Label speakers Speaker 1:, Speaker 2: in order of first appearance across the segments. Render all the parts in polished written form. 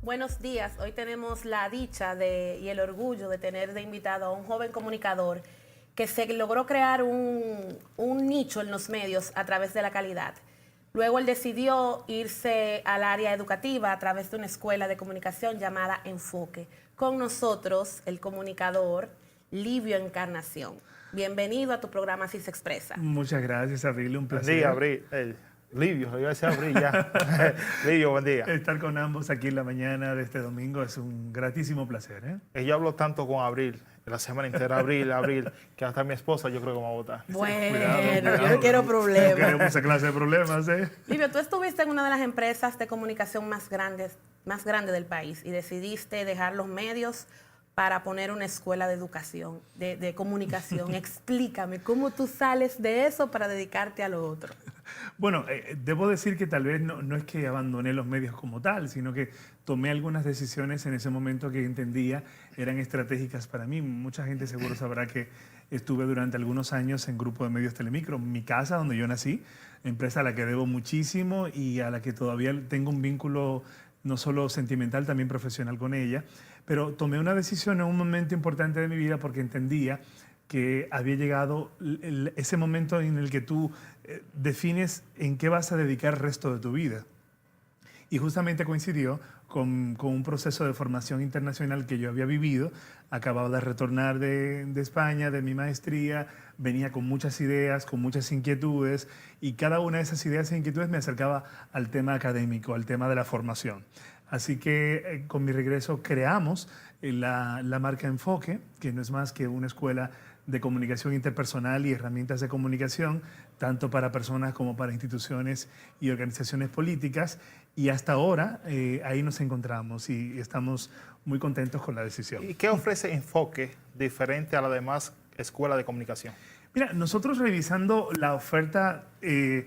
Speaker 1: Buenos días. Hoy tenemos la dicha y el orgullo de tener de invitado a un joven comunicador que se logró crear un nicho en los medios a través de la calidad. Luego él decidió irse al área educativa a través de una escuela de comunicación llamada Enfoque. Con nosotros, el comunicador Livio Encarnación. Bienvenido a tu programa Así se expresa.
Speaker 2: Muchas gracias, Abril, un placer.
Speaker 3: Buen día, Abril. Livio, yo iba a decir Abril ya. Livio, buen día.
Speaker 2: Estar con ambos aquí en la mañana de este domingo es un gratísimo placer.
Speaker 3: Yo hablo tanto con Abril, la semana entera, Abril, que hasta mi esposa yo creo que me va a votar.
Speaker 1: Bueno, yo no quiero problemas.
Speaker 2: No queremos esa clase de problemas,
Speaker 1: Livio, tú estuviste en una de las empresas de comunicación más grande del país y decidiste dejar los medios para poner una escuela de educación, de comunicación. Explícame, ¿cómo tú sales de eso para dedicarte a lo otro?
Speaker 2: Bueno, debo decir que tal vez no es que abandoné los medios como tal, sino que tomé algunas decisiones en ese momento que entendía eran estratégicas para mí. Mucha gente seguro sabrá que estuve durante algunos años en Grupo de Medios Telemicro, mi casa donde yo nací, empresa a la que debo muchísimo y a la que todavía tengo un vínculo no solo sentimental, también profesional con ella. Pero tomé una decisión en un momento importante de mi vida porque entendía que había llegado ese momento en el que tú defines en qué vas a dedicar el resto de tu vida. Y justamente coincidió con un proceso de formación internacional que yo había vivido. Acababa de retornar de España, de mi maestría, venía con muchas ideas, con muchas inquietudes, y cada una de esas ideas e inquietudes me acercaba al tema académico, al tema de la formación. Así que con mi regreso creamos la marca Enfoque, que no es más que una escuela de comunicación interpersonal y herramientas de comunicación, tanto para personas como para instituciones y organizaciones políticas. Y hasta ahora ahí nos encontramos y estamos muy contentos con la decisión.
Speaker 3: ¿Y qué ofrece Enfoque diferente a la demás escuela de comunicación?
Speaker 2: Mira, nosotros revisando la oferta en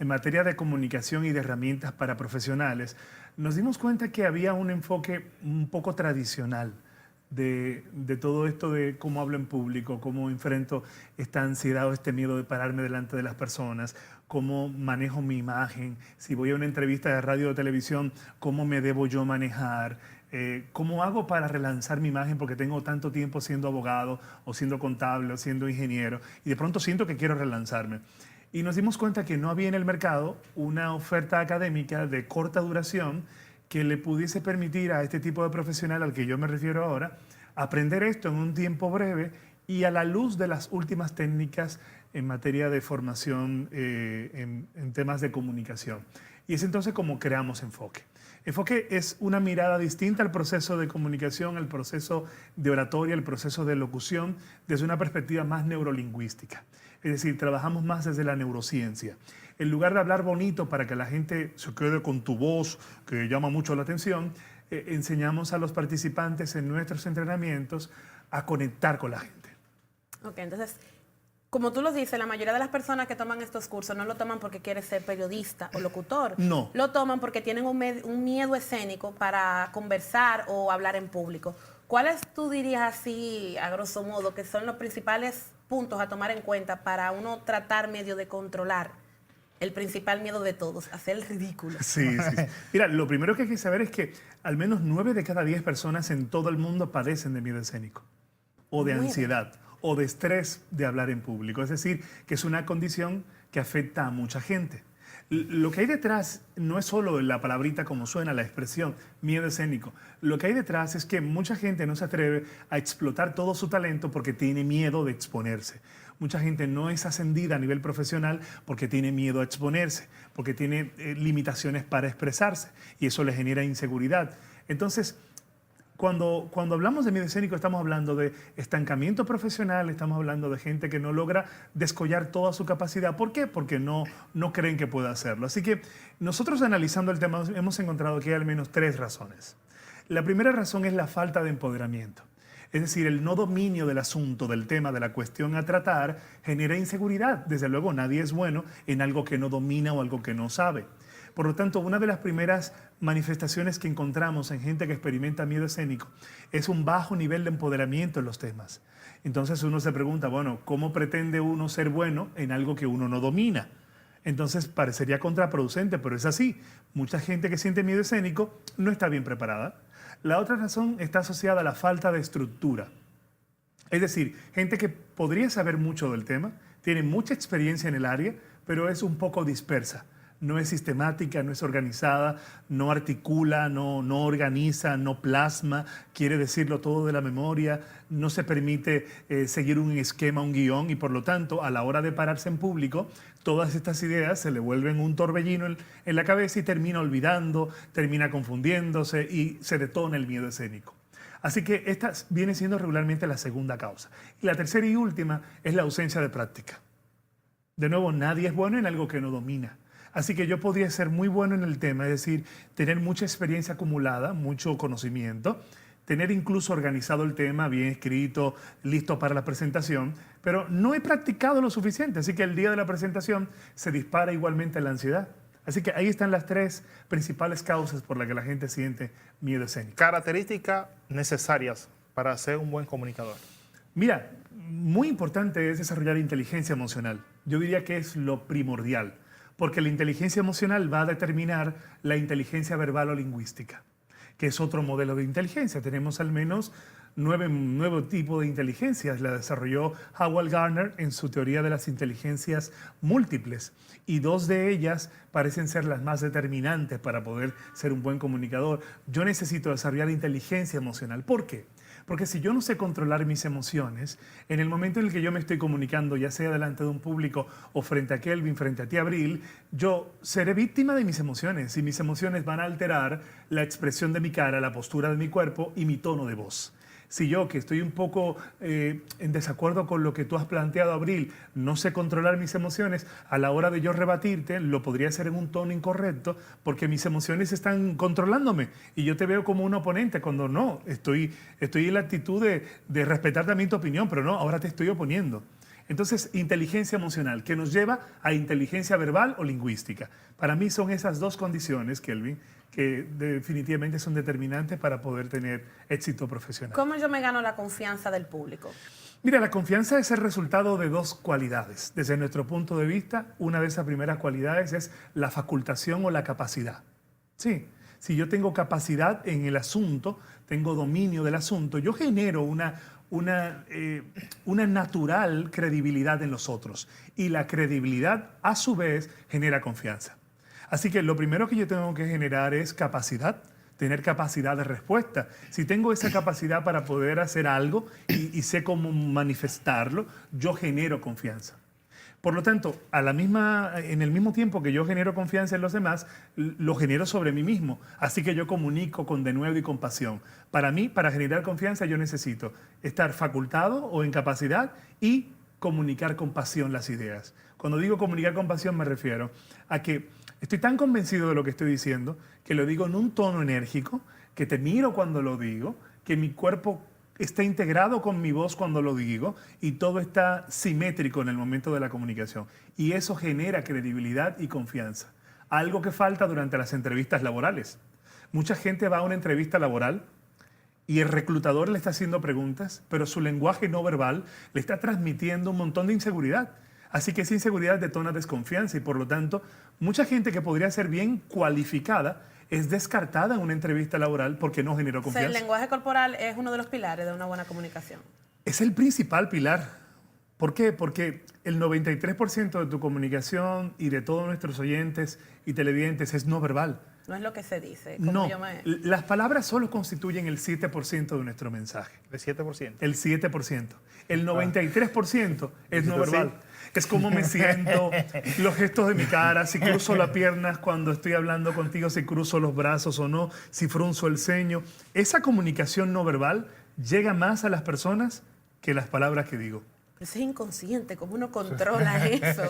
Speaker 2: materia de comunicación y de herramientas para profesionales, nos dimos cuenta que había un enfoque un poco tradicional de todo esto de cómo hablo en público, cómo enfrento esta ansiedad o este miedo de pararme delante de las personas, cómo manejo mi imagen, si voy a una entrevista de radio o televisión, cómo me debo yo manejar, cómo hago para relanzar mi imagen porque tengo tanto tiempo siendo abogado o siendo contable o siendo ingeniero y de pronto siento que quiero relanzarme. Y nos dimos cuenta que no había en el mercado una oferta académica de corta duración que le pudiese permitir a este tipo de profesional al que yo me refiero ahora, aprender esto en un tiempo breve y a la luz de las últimas técnicas en materia de formación en temas de comunicación. Y es entonces como creamos Enfoque. Enfoque es una mirada distinta al proceso de comunicación, al proceso de oratoria, al proceso de locución, desde una perspectiva más neurolingüística. Es decir, trabajamos más desde la neurociencia. En lugar de hablar bonito para que la gente se quede con tu voz, que llama mucho la atención, enseñamos a los participantes en nuestros entrenamientos a conectar con la gente.
Speaker 1: Ok, entonces, como tú lo dices, la mayoría de las personas que toman estos cursos no lo toman porque quieren ser periodista o locutor.
Speaker 2: No.
Speaker 1: Lo toman porque tienen un miedo escénico para conversar o hablar en público. ¿Cuáles tú dirías así, a grosso modo, que son los principales puntos a tomar en cuenta para uno tratar medio de controlar el principal miedo de todos, hacer el ridículo?
Speaker 2: Sí. Mira, lo primero que hay que saber es que al menos 9 de cada 10 personas en todo el mundo padecen de miedo escénico, o de ansiedad, o de estrés de hablar en público. Es decir, que es una condición que afecta a mucha gente. Lo que hay detrás no es solo la palabrita como suena, la expresión, miedo escénico. Lo que hay detrás es que mucha gente no se atreve a explotar todo su talento porque tiene miedo de exponerse. Mucha gente no es ascendida a nivel profesional porque tiene miedo a exponerse, porque tiene limitaciones para expresarse y eso le genera inseguridad. Entonces, cuando hablamos de miedo escénico estamos hablando de estancamiento profesional, estamos hablando de gente que no logra descollar toda su capacidad. ¿Por qué? Porque no creen que pueda hacerlo. Así que nosotros analizando el tema hemos encontrado que hay al menos 3 razones. La primera razón es la falta de empoderamiento. Es decir, el no dominio del asunto, del tema, de la cuestión a tratar, genera inseguridad. Desde luego, nadie es bueno en algo que no domina o algo que no sabe. Por lo tanto, una de las primeras manifestaciones que encontramos en gente que experimenta miedo escénico es un bajo nivel de empoderamiento en los temas. Entonces uno se pregunta, bueno, ¿cómo pretende uno ser bueno en algo que uno no domina? Entonces parecería contraproducente, pero es así. Mucha gente que siente miedo escénico no está bien preparada. La otra razón está asociada a la falta de estructura. Es decir, gente que podría saber mucho del tema, tiene mucha experiencia en el área, pero es un poco dispersa. No es sistemática, no es organizada, no articula, no organiza, no plasma, quiere decirlo todo de la memoria, no se permite seguir un esquema, un guión, y por lo tanto, a la hora de pararse en público, todas estas ideas se le vuelven un torbellino en la cabeza y termina olvidando, termina confundiéndose y se detona el miedo escénico. Así que esta viene siendo regularmente la segunda causa. Y la tercera y última es la ausencia de práctica. De nuevo, nadie es bueno en algo que no domina. Así que yo podría ser muy bueno en el tema, es decir, tener mucha experiencia acumulada, mucho conocimiento, tener incluso organizado el tema, bien escrito, listo para la presentación, pero no he practicado lo suficiente, así que el día de la presentación se dispara igualmente la ansiedad. Así que ahí están las tres principales causas por las que la gente siente miedo escénico.
Speaker 3: Características necesarias para ser un buen comunicador.
Speaker 2: Mira, muy importante es desarrollar inteligencia emocional. Yo diría que es lo primordial, porque la inteligencia emocional va a determinar la inteligencia verbal o lingüística, que es otro modelo de inteligencia. Tenemos al menos nueve tipos de inteligencias. La desarrolló Howard Gardner en su teoría de las inteligencias múltiples, y dos de ellas parecen ser las más determinantes para poder ser un buen comunicador. Yo necesito desarrollar inteligencia emocional. ¿Por qué? Porque si yo no sé controlar mis emociones, en el momento en el que yo me estoy comunicando, ya sea delante de un público o frente a Kelvin, frente a ti, Abril, yo seré víctima de mis emociones, y mis emociones van a alterar la expresión de mi cara, la postura de mi cuerpo y mi tono de voz. Si yo, que estoy un poco en desacuerdo con lo que tú has planteado, Abril, no sé controlar mis emociones, a la hora de yo rebatirte, lo podría hacer en un tono incorrecto porque mis emociones están controlándome y yo te veo como un oponente cuando no, estoy en la actitud de respetar también tu opinión, pero no, ahora te estoy oponiendo. Entonces, inteligencia emocional, que nos lleva a inteligencia verbal o lingüística. Para mí son esas dos condiciones, Kelvin, que definitivamente son determinantes para poder tener éxito profesional.
Speaker 1: ¿Cómo yo me gano la confianza del público?
Speaker 2: Mira, la confianza es el resultado de dos cualidades. Desde nuestro punto de vista, una de esas primeras cualidades es la facultación o la capacidad. Sí, si yo tengo capacidad en el asunto, tengo dominio del asunto, yo genero una natural credibilidad en los otros. Y la credibilidad, a su vez, genera confianza. Así que lo primero que yo tengo que generar es capacidad, tener capacidad de respuesta. Si tengo esa capacidad para poder hacer algo y sé cómo manifestarlo, yo genero confianza. Por lo tanto, en el mismo tiempo que yo genero confianza en los demás, lo genero sobre mí mismo. Así que yo comunico con denuedo y con pasión. Para mí, para generar confianza, yo necesito estar facultado o en capacidad y comunicar con pasión las ideas. Cuando digo comunicar con pasión, me refiero a que estoy tan convencido de lo que estoy diciendo que lo digo en un tono enérgico, que te miro cuando lo digo, que mi cuerpo está integrado con mi voz cuando lo digo y todo está simétrico en el momento de la comunicación. Y eso genera credibilidad y confianza. Algo que falta durante las entrevistas laborales. Mucha gente va a una entrevista laboral y el reclutador le está haciendo preguntas, pero su lenguaje no verbal le está transmitiendo un montón de inseguridad. Así que esa inseguridad detona desconfianza y por lo tanto mucha gente que podría ser bien cualificada es descartada en una entrevista laboral porque no generó confianza.
Speaker 1: O sea, el lenguaje corporal es uno de los pilares de una buena comunicación.
Speaker 2: Es el principal pilar. ¿Por qué? Porque el 93% de tu comunicación y de todos nuestros oyentes y televidentes es no verbal.
Speaker 1: No es lo que se dice. Como
Speaker 2: No, las palabras solo constituyen el 7% de nuestro mensaje.
Speaker 3: ¿El 7%?
Speaker 2: El 7%. El 93% es no verbal. Es cómo me siento, los gestos de mi cara, si cruzo las piernas cuando estoy hablando contigo, si cruzo los brazos o no, si frunzo el ceño. Esa comunicación no verbal llega más a las personas que las palabras que digo.
Speaker 1: Pero eso es inconsciente, ¿cómo uno controla eso?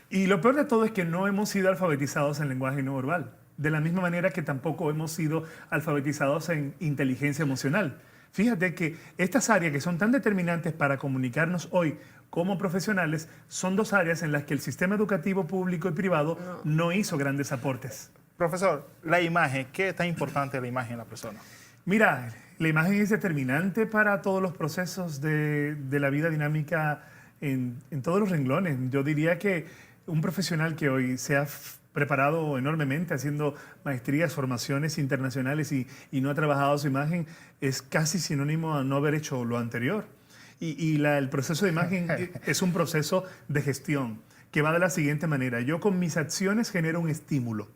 Speaker 2: Y lo peor de todo es que no hemos sido alfabetizados en lenguaje no verbal. De la misma manera que tampoco hemos sido alfabetizados en inteligencia emocional. Fíjate que estas áreas que son tan determinantes para comunicarnos hoy como profesionales son dos áreas en las que el sistema educativo público y privado no hizo grandes aportes.
Speaker 3: Profesor, la imagen, ¿qué es tan importante la imagen en la persona?
Speaker 2: Mira, la imagen es determinante para todos los procesos de la vida dinámica en todos los renglones. Yo diría que un profesional que hoy sea preparado enormemente, haciendo maestrías, formaciones internacionales y no ha trabajado su imagen, es casi sinónimo a no haber hecho lo anterior. El proceso de imagen es un proceso de gestión que va de la siguiente manera. Yo con mis acciones genero un estímulo.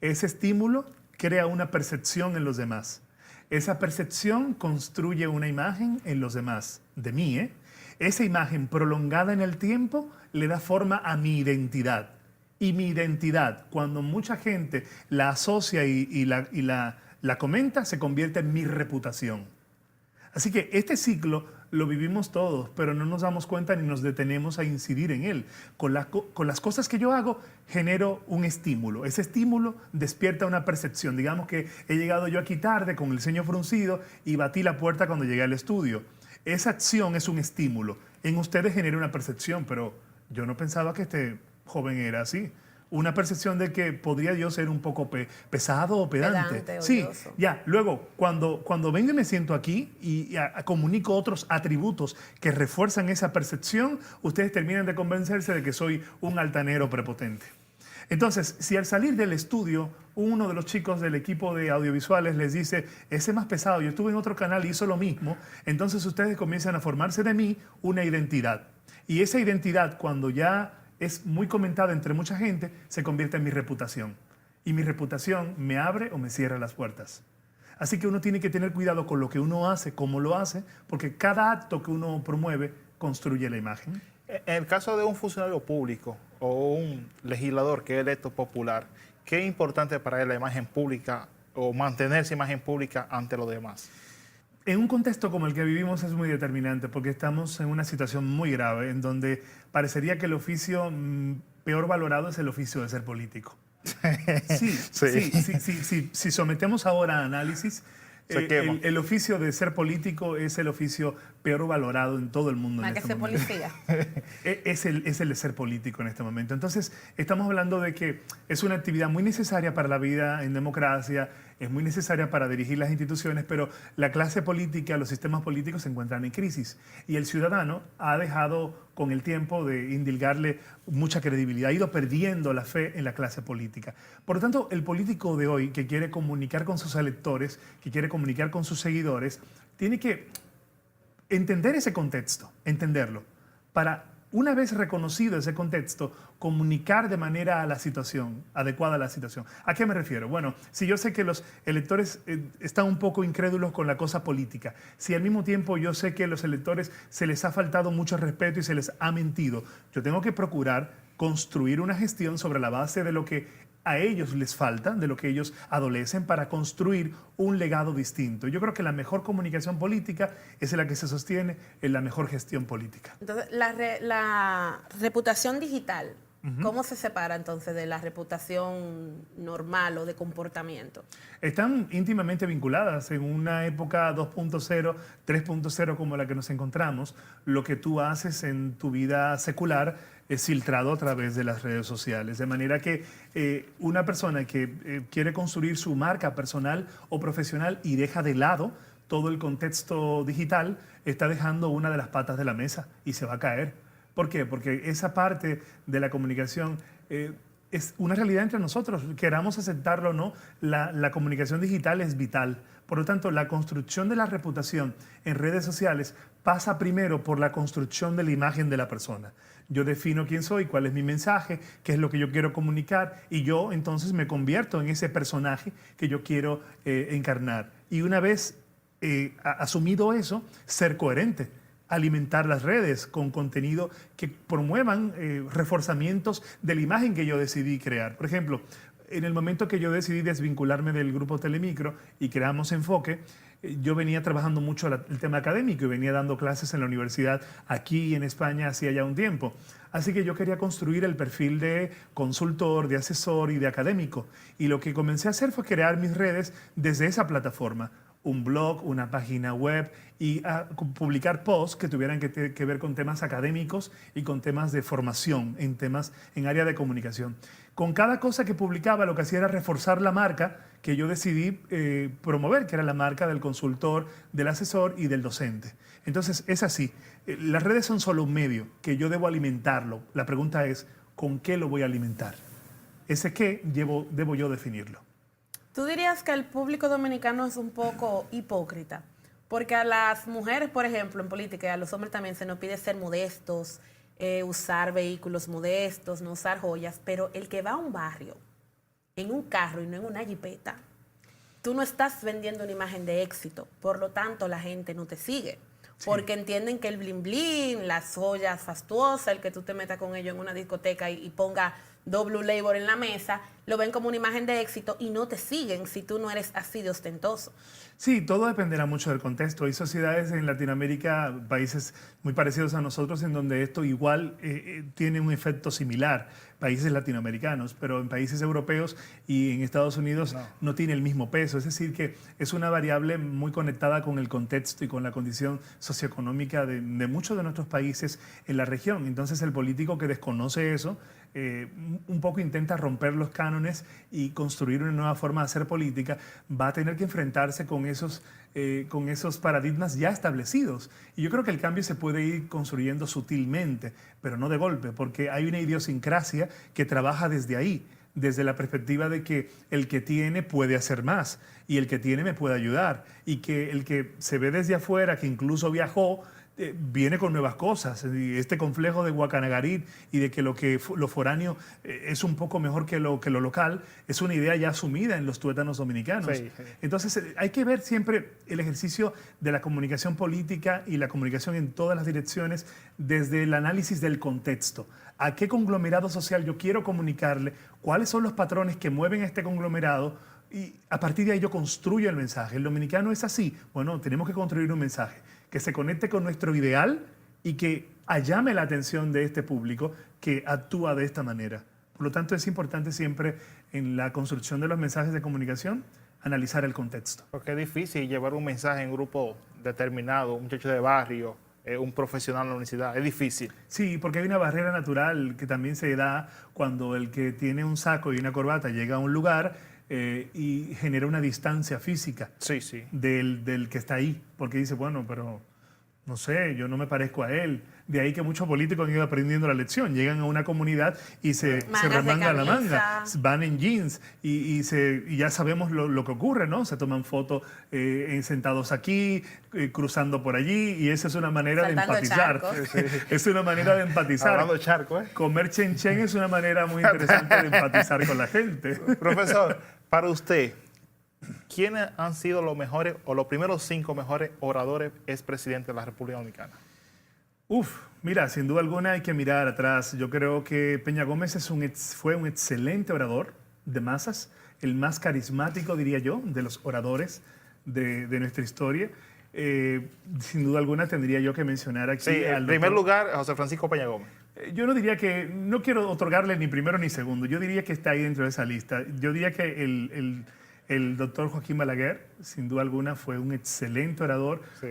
Speaker 2: Ese estímulo crea una percepción en los demás. Esa percepción construye una imagen en los demás, de mí, ¿eh? Esa imagen prolongada en el tiempo le da forma a mi identidad. Y mi identidad, cuando mucha gente la asocia y la comenta, se convierte en mi reputación. Así que este ciclo lo vivimos todos, pero no nos damos cuenta ni nos detenemos a incidir en él. Con las cosas que yo hago, genero un estímulo. Ese estímulo despierta una percepción. Digamos que he llegado yo aquí tarde con el ceño fruncido y batí la puerta cuando llegué al estudio. Esa acción es un estímulo. En ustedes genera una percepción, pero yo no pensaba que este joven era así. Una percepción de que podría yo ser un poco pesado o pedante. Sí,
Speaker 1: odioso.
Speaker 2: ya. Luego, cuando vengo y me siento aquí y comunico otros atributos que refuerzan esa percepción, ustedes terminan de convencerse de que soy un altanero prepotente. Entonces, si al salir del estudio, uno de los chicos del equipo de audiovisuales les dice, ese es más pesado, yo estuve en otro canal y hizo lo mismo, entonces ustedes comienzan a formarse de mí una identidad. Y esa identidad, cuando ya es muy comentada entre mucha gente, se convierte en mi reputación. Y mi reputación me abre o me cierra las puertas. Así que uno tiene que tener cuidado con lo que uno hace, cómo lo hace, porque cada acto que uno promueve construye la imagen.
Speaker 3: En el caso de un funcionario público o un legislador que es electo popular, ¿qué es importante para él la imagen pública o mantener esa imagen pública ante los demás?
Speaker 2: En un contexto como el que vivimos es muy determinante porque estamos en una situación muy grave en donde parecería que el oficio peor valorado es el oficio de ser político. Si sometemos ahora a análisis, el oficio de ser político es el oficio peor valorado en todo el mundo.
Speaker 1: Más
Speaker 2: en
Speaker 1: que
Speaker 2: este
Speaker 1: ser
Speaker 2: momento.
Speaker 1: policía.
Speaker 2: Es el de ser político en este momento. Entonces, estamos hablando de que es una actividad muy necesaria para la vida en democracia, es muy necesaria para dirigir las instituciones, pero la clase política, los sistemas políticos se encuentran en crisis y el ciudadano ha dejado con el tiempo de indilgarle mucha credibilidad, ha ido perdiendo la fe en la clase política. Por lo tanto, el político de hoy que quiere comunicar con sus electores, que quiere comunicar con sus seguidores, tiene que entender ese contexto, entenderlo, para una vez reconocido ese contexto, comunicar de manera adecuada a la situación. ¿A qué me refiero? Bueno, si yo sé que los electores están un poco incrédulos con la cosa política, si al mismo tiempo yo sé que a los electores se les ha faltado mucho respeto y se les ha mentido, yo tengo que procurar construir una gestión sobre la base de lo que a ellos les falta, de lo que ellos adolecen, para construir un legado distinto. Yo creo que la mejor comunicación política es la que se sostiene en la mejor gestión política.
Speaker 1: Entonces, la reputación digital, ¿cómo se separa entonces de la reputación normal o de comportamiento?
Speaker 2: Están íntimamente vinculadas. En una época 2.0, 3.0 como la que nos encontramos, lo que tú haces en tu vida secular es filtrado a través de las redes sociales. De manera que una persona que quiere construir su marca personal o profesional y deja de lado todo el contexto digital, está dejando una de las patas de la mesa y se va a caer. ¿Por qué? Porque esa parte de la comunicación es una realidad entre nosotros. Queramos aceptarlo o no, la comunicación digital es vital. Por lo tanto, la construcción de la reputación en redes sociales pasa primero por la construcción de la imagen de la persona. Yo defino quién soy, cuál es mi mensaje, qué es lo que yo quiero comunicar y yo entonces me convierto en ese personaje que yo quiero encarnar. Y una vez asumido eso, ser coherente. Alimentar las redes con contenido que promuevan reforzamientos de la imagen que yo decidí crear. Por ejemplo, en el momento que yo decidí desvincularme del grupo Telemicro y creamos Enfoque, yo venía trabajando mucho el tema académico y venía dando clases en la universidad aquí en España hacía ya un tiempo. Así que yo quería construir el perfil de consultor, de asesor y de académico. Y lo que comencé a hacer fue crear mis redes desde esa plataforma. Un blog, una página web y a publicar posts que tuvieran que ver con temas académicos y con temas de formación, en área de comunicación. Con cada cosa que publicaba lo que hacía era reforzar la marca que yo decidí promover, que era la marca del consultor, del asesor y del docente. Entonces es así. Las redes son solo un medio que yo debo alimentarlo. La pregunta es, ¿con qué lo voy a alimentar? Ese qué debo yo definirlo.
Speaker 1: ¿Tú dirías que el público dominicano es un poco hipócrita? Porque a las mujeres, por ejemplo, en política, y a los hombres también se nos pide ser modestos, usar vehículos modestos, no usar joyas, pero el que va a un barrio en un carro y no en una jipeta, tú no estás vendiendo una imagen de éxito, por lo tanto la gente no te sigue. Porque entienden que el bling bling, las joyas fastuosas, el que tú te metas con ellos en una discoteca y ponga Blue Label en la mesa, lo ven como una imagen de éxito y no te siguen si tú no eres así de ostentoso.
Speaker 2: Sí, todo dependerá mucho del contexto. Hay sociedades en Latinoamérica, países muy parecidos a nosotros, en donde esto igual tiene un efecto similar, países latinoamericanos, pero en países europeos y en Estados Unidos no tiene el mismo peso. Es decir, que es una variable muy conectada con el contexto y con la condición socioeconómica de muchos de nuestros países en la región. Entonces, el político que desconoce eso, un poco intenta romper los cánones y construir una nueva forma de hacer política, va a tener que enfrentarse con esos paradigmas ya establecidos. Y yo creo que el cambio se puede ir construyendo sutilmente, pero no de golpe, porque hay una idiosincrasia que trabaja desde ahí, desde la perspectiva de que el que tiene puede hacer más y el que tiene me puede ayudar, y que el que se ve desde afuera, que incluso viajó, viene con nuevas cosas. Y este complejo de Guacanagarit y de que lo foráneo es un poco mejor que lo local, es una idea ya asumida en los tuétanos dominicanos.
Speaker 3: Sí.
Speaker 2: Entonces hay que ver siempre el ejercicio de la comunicación política y la comunicación en todas las direcciones desde el análisis del contexto. ¿A qué conglomerado social yo quiero comunicarle? ¿Cuáles son los patrones que mueven a este conglomerado? Y a partir de ahí yo construyo el mensaje. El dominicano es así. Bueno, tenemos que construir un mensaje que se conecte con nuestro ideal y que llame la atención de este público que actúa de esta manera. Por lo tanto, es importante siempre en la construcción de los mensajes de comunicación analizar el contexto.
Speaker 3: Porque es difícil llevar un mensaje en un grupo determinado, un muchacho de barrio, un profesional en la universidad. Es difícil.
Speaker 2: Sí, porque hay una barrera natural que también se da cuando el que tiene un saco y una corbata llega a un lugar y genera una distancia física del que está ahí, porque dice, bueno, pero no sé, yo no me parezco a él. De ahí que muchos políticos han ido aprendiendo la lección, llegan a una comunidad y se remangan la manga, van en jeans y ya sabemos lo que ocurre, ¿no? Se toman fotos sentados aquí, cruzando por allí, y esa es una manera
Speaker 1: saltando
Speaker 2: de empatizar. Es una manera de empatizar.
Speaker 3: Hablando de charco,
Speaker 2: Comer chen chen es una manera muy interesante de empatizar con la gente.
Speaker 3: Profesor, para usted, ¿quiénes han sido los mejores o los primeros 5 mejores oradores expresidentes de la República Dominicana?
Speaker 2: Mira, sin duda alguna hay que mirar atrás. Yo creo que Peña Gómez fue un excelente orador de masas, el más carismático, diría yo, de los oradores de nuestra historia. Sin duda alguna tendría yo que mencionar aquí
Speaker 3: en primer lugar, José Francisco Peña Gómez.
Speaker 2: Yo no diría que, no quiero otorgarle ni primero ni segundo, yo diría que está ahí dentro de esa lista. Yo diría que el doctor Joaquín Balaguer, sin duda alguna, fue un excelente orador.
Speaker 3: Sí,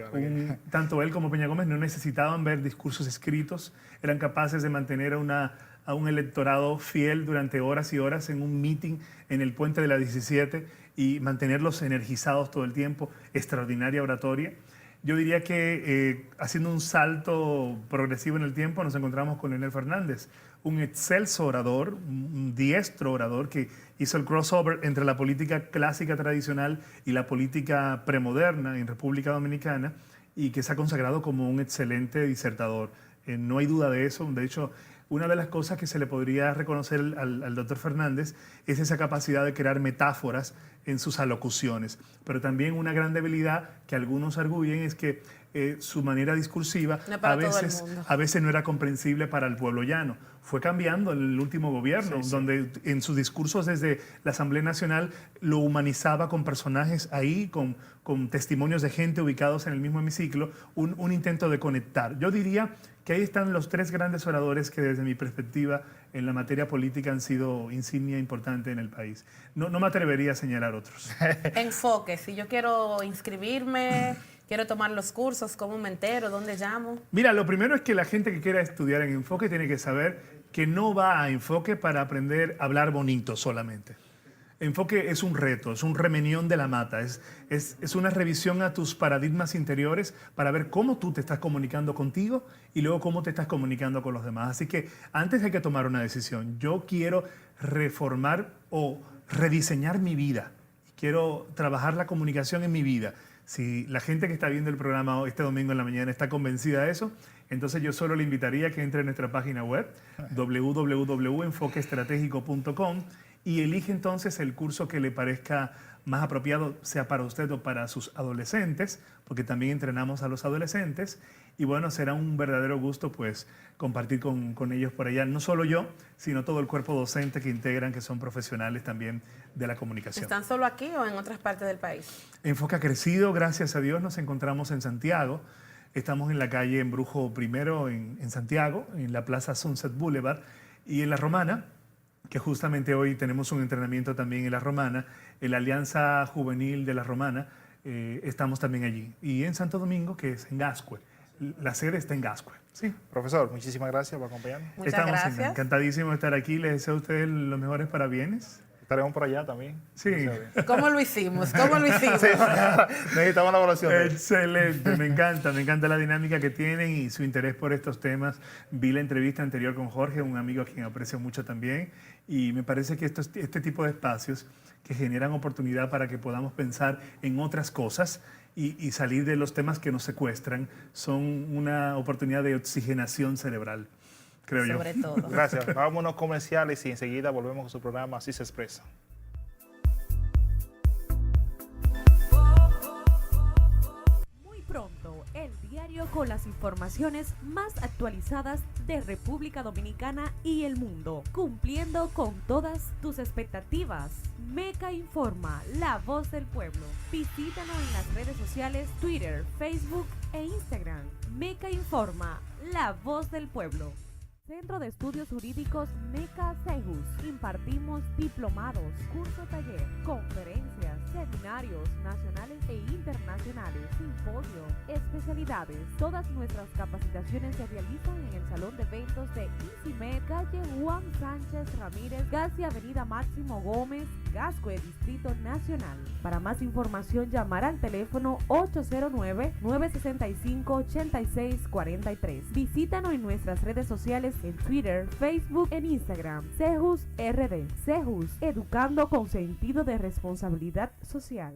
Speaker 2: tanto él como Peña Gómez no necesitaban ver discursos escritos, eran capaces de mantener a un electorado fiel durante horas y horas en un meeting en el Puente de la 17 y mantenerlos energizados todo el tiempo. Extraordinaria oratoria. Yo diría que haciendo un salto progresivo en el tiempo nos encontramos con Leonel Fernández, un excelso orador, un diestro orador que hizo el crossover entre la política clásica tradicional y la política premoderna en República Dominicana y que se ha consagrado como un excelente disertador. No hay duda de eso. De hecho, una de las cosas que se le podría reconocer al doctor Fernández es esa capacidad de crear metáforas en sus alocuciones. Pero también una gran debilidad que algunos arguyen es que su manera discursiva a veces no era comprensible para el pueblo llano. Fue cambiando en el último gobierno, donde en sus discursos desde la Asamblea Nacional lo humanizaba con personajes ahí, con testimonios de gente ubicados en el mismo hemiciclo, un intento de conectar. Yo diría que ahí están los 3 grandes oradores que desde mi perspectiva en la materia política han sido insignia importante en el país. No me atrevería a señalar otros.
Speaker 1: Enfoque, si yo quiero inscribirme, quiero tomar los cursos, ¿cómo me entero? ¿Dónde llamo?
Speaker 2: Mira, lo primero es que la gente que quiera estudiar en Enfoque tiene que saber que no va a Enfoque para aprender a hablar bonito solamente. Enfoque es un reto, es un remenión de la mata, es una revisión a tus paradigmas interiores para ver cómo tú te estás comunicando contigo y luego cómo te estás comunicando con los demás. Así que antes hay que tomar una decisión. Yo quiero reformar o rediseñar mi vida. Quiero trabajar la comunicación en mi vida. Si la gente que está viendo el programa este domingo en la mañana está convencida de eso, entonces yo solo le invitaría a que entre a nuestra página web www.enfoqueestratégico.com y elige entonces el curso que le parezca más apropiado, sea para usted o para sus adolescentes, porque también entrenamos a los adolescentes. Y bueno, será un verdadero gusto pues compartir con ellos por allá, no solo yo, sino todo el cuerpo docente que integran, que son profesionales también de la comunicación.
Speaker 1: ¿Están solo aquí o en otras partes del país?
Speaker 2: Enfoque ha crecido, gracias a Dios. Nos encontramos en Santiago. Estamos en la calle Embrujo Primero en Santiago, en la Plaza Sunset Boulevard, y en La Romana, que justamente hoy tenemos un entrenamiento también en La Romana, en la Alianza Juvenil de La Romana, estamos también allí. Y en Santo Domingo, que es en Gascue. La sede está en Gascue. Sí.
Speaker 3: Profesor, muchísimas gracias por acompañarnos.
Speaker 1: Muchas
Speaker 2: Estamos
Speaker 1: gracias.
Speaker 2: encantadísimos de estar aquí. Les deseo a ustedes los mejores parabienes.
Speaker 3: Estaremos por allá también.
Speaker 2: Sí.
Speaker 1: ¿Cómo lo hicimos? ¿Cómo lo hicimos?
Speaker 3: Sí, necesitamos la evaluación.
Speaker 2: Excelente, me encanta la dinámica que tienen y su interés por estos temas. Vi la entrevista anterior con Jorge, un amigo a quien aprecio mucho también, y me parece que este tipo de espacios que generan oportunidad para que podamos pensar en otras cosas y salir de los temas que nos secuestran son una oportunidad de oxigenación cerebral, creo yo.
Speaker 1: Sobre todo.
Speaker 3: Gracias. Vamos a unos comerciales y enseguida volvemos con su programa Así se expresa.
Speaker 4: Muy pronto, el diario con las informaciones más actualizadas de República Dominicana y el mundo, cumpliendo con todas tus expectativas. Meca Informa, la voz del pueblo. Visítanos en las redes sociales Twitter, Facebook e Instagram. Meca Informa, la voz del pueblo. Centro de Estudios Jurídicos MECA CEJUS. Impartimos diplomados, curso taller, conferencias, seminarios nacionales e internacionales, simposios, especialidades. Todas nuestras capacitaciones se realizan en el Salón de Eventos de ICIMED, calle Juan Sánchez Ramírez, casi Avenida Máximo Gómez, Gascue, Distrito Nacional. Para más información, llamar al teléfono 809-965-8643. Visítanos en nuestras redes sociales en Twitter, Facebook, en Instagram. CEJUS RD. CEJUS, educando con sentido de responsabilidad social.